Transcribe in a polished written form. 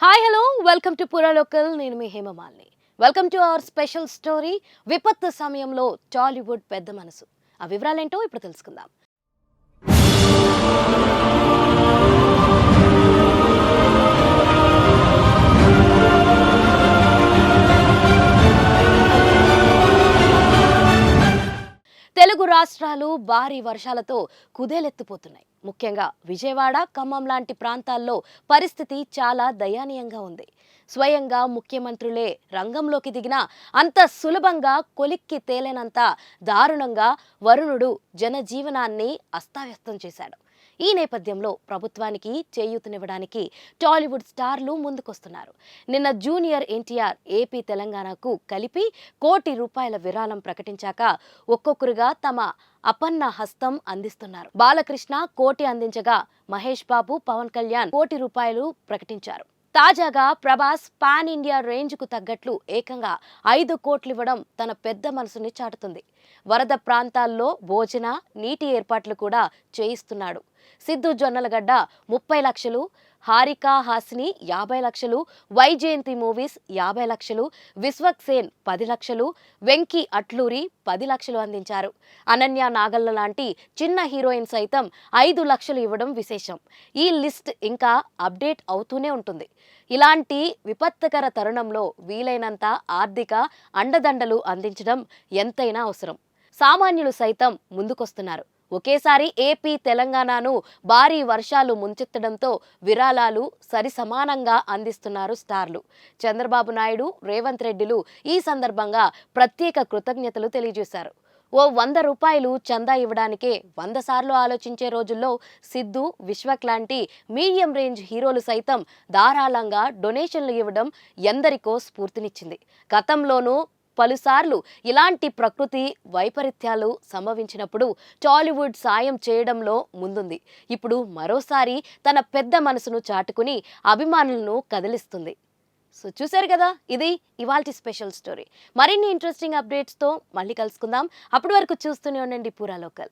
Hi hello welcome to Pura local. నేను మీ Hemamalini. Welcome to our special story. విపత్తు సమయంలో టాలీవుడ్ పెద్ద మనసు. ఆ వివరాలేంటో ఇప్పుడు తెలుసుకుందాం. తెలుగు రాష్ట్రాలు భారీ వర్షాలతో కుదేలెత్తిపోతున్నాయి. ముఖ్యంగా విజయవాడ, ఖమ్మం లాంటి ప్రాంతాల్లో పరిస్థితి చాలా దయనీయంగా ఉంది. స్వయంగా ముఖ్యమంత్రులే రంగంలోకి దిగినా అంత సులభంగా కొలిక్కి తేలేనంత దారుణంగా వరుణుడు జనజీవనాన్ని అస్తావ్యస్తం చేశాడు. ఈ నేపథ్యంలో ప్రభుత్వానికి చేయూతనివ్వడానికి టాలీవుడ్ స్టార్లు ముందుకొస్తున్నారు. నిన్న జూనియర్ ఎన్టీఆర్ ఏపీ తెలంగాణకు కలిపి ₹1,00,00,000 విరాళం ప్రకటించాక ఒక్కొక్కరుగా తమ అపన్న హస్తం అందిస్తున్నారు. బాలకృష్ణ 1,00,00,000 అందించగా మహేష్ బాబు, పవన్ కళ్యాణ్ ₹1,00,00,000 ప్రకటించారు. తాజాగా ప్రభాస్ పాన్ ఇండియా రేంజ్ కు తగ్గట్లు ఏకంగా 5 కోట్లు ఇవ్వడం తన పెద్ద మనసుని చాటుతుంది. వరద ప్రాంతాల్లో భోజన, నీటి ఏర్పాట్లు కూడా చేయిస్తున్నాడు. సిద్ధు జొన్నలగడ్డ 30 లక్షలు, హారిక హాసిని 50 లక్షలు, వైజయంతి మూవీస్ 50 లక్షలు, విశ్వక్ సేన్ 10 లక్షలు, వెంకీ అట్లూరి 10 లక్షలు అందించారు. అనన్య నాగల్ల లాంటి చిన్న హీరోయిన్ సైతం 5 లక్షలు ఇవ్వడం విశేషం. ఈ లిస్ట్ ఇంకా అప్డేట్ అవుతూనే ఉంటుంది. ఇలాంటి విపత్కర తరుణంలో వీలైనంత ఆర్థిక అండదండలు అందించడం ఎంతైనా అవసరం. సామాన్యులు సైతం ముందుకొస్తున్నారు. ఒకేసారి ఏపీ, తెలంగాణను భారీ వర్షాలు ముంచెత్తడంతో విరాళాలు సరిసమానంగా అందిస్తున్నారు స్టార్లు. చంద్రబాబు నాయుడు, రేవంత్ రెడ్డిలు ఈ సందర్భంగా ప్రత్యేక కృతజ్ఞతలు తెలియజేశారు. ఓ ₹100 చందా ఇవ్వడానికే 100 సార్లు ఆలోచించే రోజుల్లో సిద్ధు, విశ్వక్ లాంటి మీడియం రేంజ్ హీరోలు సైతం ధారాళంగా డొనేషన్లు ఇవ్వడం ఎందరికో స్ఫూర్తినిచ్చింది. గతంలోనూ పలుసార్లు ఇలాంటి ప్రకృతి వైపరీత్యాలు సంభవించినప్పుడు టాలీవుడ్ సాయం చేయడంలో ముందుంది. ఇప్పుడు మరోసారి తన పెద్ద మనసును చాటుకుని అభిమానులను కదిలిస్తుంది. సో చూశారు కదా, ఇది ఇవాల్టి స్పెషల్ స్టోరీ. మరిన్ని ఇంట్రెస్టింగ్ అప్డేట్స్తో మళ్ళీ కలుసుకుందాం. అప్పటి వరకు చూస్తూనే ఉండండి పురా లోకల్.